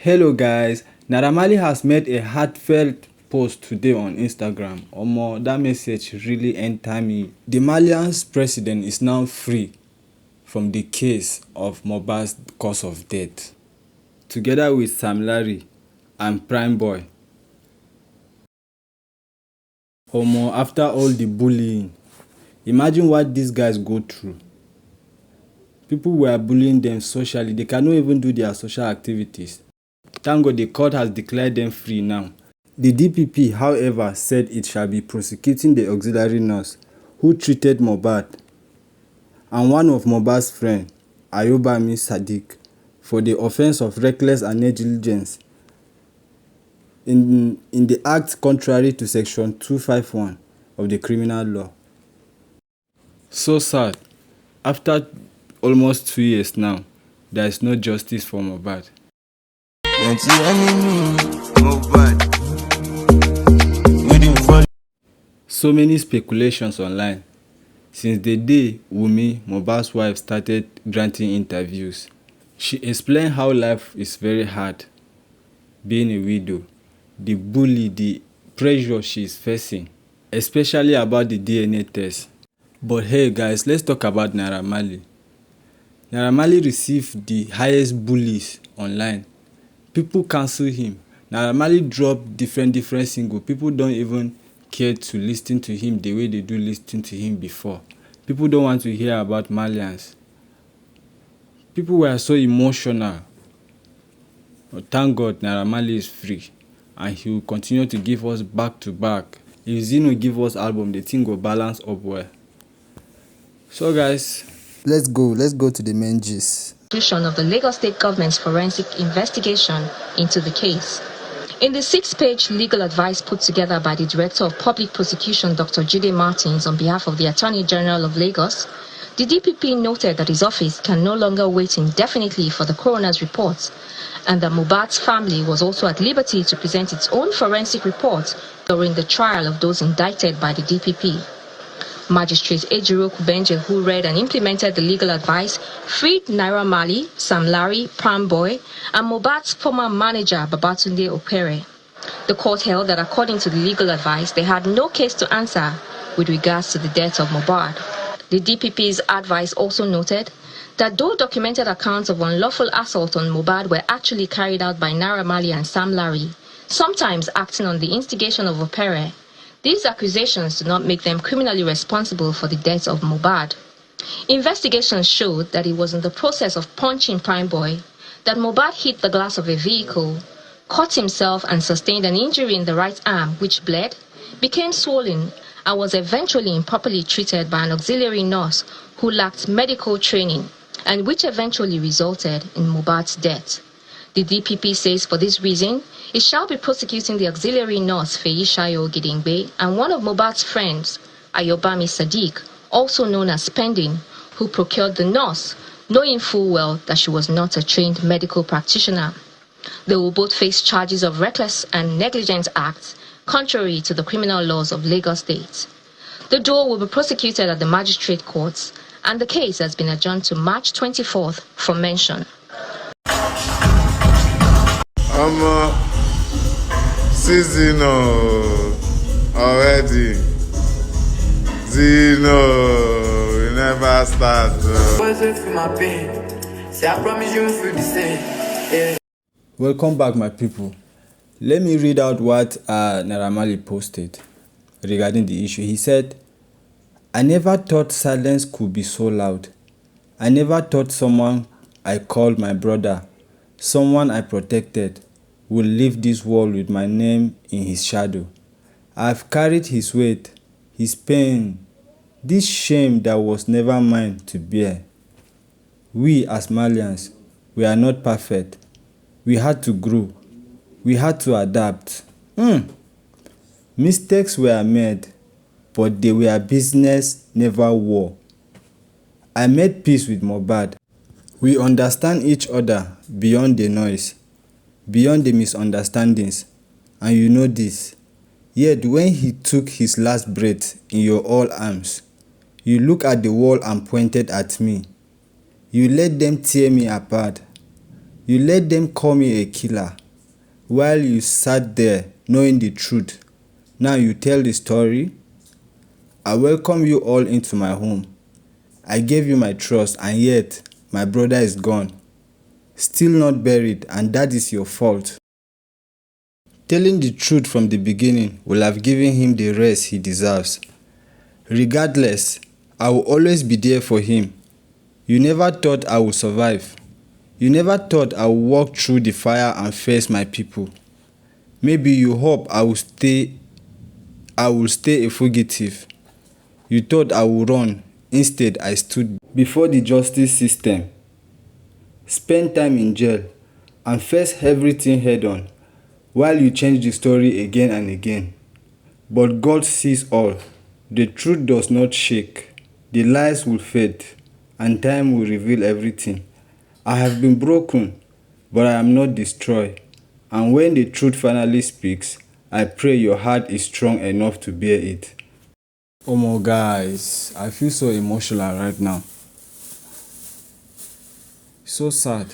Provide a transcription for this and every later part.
Hello guys, Naira Marley has made a heartfelt post today on Instagram. Omo, that message really entered me. The Malian's president is now free from the case of Mohbad's cause of death, together with Sam Larry and Prime Boy. Omo, after all the bullying, imagine what these guys go through. People were bullying them socially, they cannot even do their social activities. Thank God the court has declared them free now. The DPP, however, said it shall be prosecuting the auxiliary nurse who treated Mohbad and one of Mohbad's friends, Ayobami Sadiq, for the offence of reckless and negligence in the act contrary to section 251 of the criminal law. So sad. After almost 2 years now, there is no justice for Mohbad. So many speculations online since the day Wunmi, Mohbad's wife, started granting interviews. She explained how life is very hard being a widow, the bully, the pressure she is facing, especially about the DNA test. But hey guys, let's talk about Naira Marley. Naira Marley received the highest bullies online. People cancel him. Naira Marley dropped different singles. People don't even care to listen to him the way they do listen to him before. People don't want to hear about Malians. People were so emotional. But thank God Naira Marley is free and he will continue to give us back to back. If Zino give us album, the thing will balance up well. So guys, let's go to the main gist. Of the Lagos State government's forensic investigation into the case. In the 6-page legal advice put together by the Director of Public Prosecution, Dr. Jide Martins, on behalf of the Attorney General of Lagos, the DPP noted that his office can no longer wait indefinitely for the coroner's report, and that Mohbad's family was also at liberty to present its own forensic report during the trial of those indicted by the DPP. Magistrate Ejiro Kubenje, who read and implemented the legal advice, freed Naira Marley, Sam Larry, Prime Boy, and Mohbad's former manager, Babatunde Opere. The court held that according to the legal advice, they had no case to answer with regards to the death of Mohbad. The DPP's advice also noted that though documented accounts of unlawful assault on Mohbad were actually carried out by Naira Marley and Sam Larry, sometimes acting on the instigation of Opere, these accusations do not make them criminally responsible for the death of Mohbad. Investigations showed that it was in the process of punching Prime Boy that Mohbad hit the glass of a vehicle, cut himself and sustained an injury in the right arm which bled, became swollen, and was eventually improperly treated by an auxiliary nurse who lacked medical training, and which eventually resulted in Mohbad's death. The DPP says for this reason, it shall be prosecuting the auxiliary nurse Feishayo Gidingbe and one of Mohbad's friends, Ayobami Sadiq, also known as Pending, who procured the nurse, knowing full well that she was not a trained medical practitioner. They will both face charges of reckless and negligent acts, contrary to the criminal laws of Lagos State. The duo will be prosecuted at the magistrate courts, and the case has been adjourned to March 24th for mention. Zino already. Zino, we never start. Welcome back, my people. Let me read out what Naira Marley posted regarding the issue. He said, "I never thought silence could be so loud. I never thought someone I called my brother, someone I protected, will leave this world with my name in his shadow. I have carried his weight, his pain, this shame that was never mine to bear. We as Malians, we are not perfect. We had to grow. We had to adapt. Mistakes were made, but they were business, never war. I made peace with Mohbad. We understand each other beyond the noise, beyond the misunderstandings, and you know this. Yet when he took his last breath in your all arms, you looked at the wall and pointed at me. You let them tear me apart. You let them call me a killer while you sat there knowing the truth. Now you tell the story. I welcome you all into my home. I gave you my trust, and yet my brother is gone, still not buried, and that is your fault. Telling the truth from the beginning will have given him the rest he deserves. Regardless, I will always be there for him. You never thought I would survive. You never thought I would walk through the fire and face my people. Maybe you hope I will stay a fugitive. You thought I would run. Instead, I stood before the justice system, spent time in jail, and faced everything head on, while you change the story again and again. But God sees all. The truth does not shake. The lies will fade, and time will reveal everything. I have been broken, but I am not destroyed. And when the truth finally speaks, I pray your heart is strong enough to bear it. Oh my guys, I feel so emotional right now. So sad.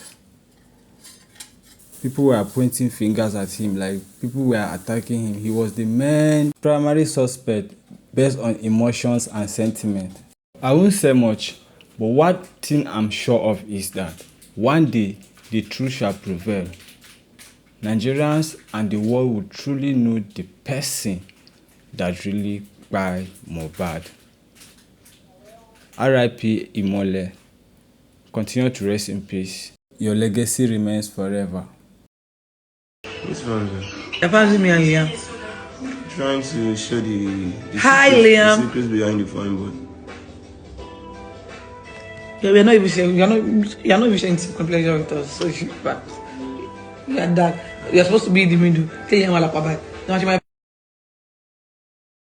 People were pointing fingers at him, like people were attacking him. He was the main primary suspect based on emotions and sentiment. I won't say much, but one thing I'm sure of is that one day the truth shall prevail. Nigerians and the world will truly know the person that really by Mohbad. R.I.P. Imole. Continue to rest in peace. Your legacy remains forever. What's wrong with you? You're fancy me and Liam. Trying to show the Hi, secrets, Liam. the secrets behind the phone board. Yeah, we're not even sharing. You're not even sharing complexion with us. So but you're that. You're supposed to be in the middle. Tell Liam what. Now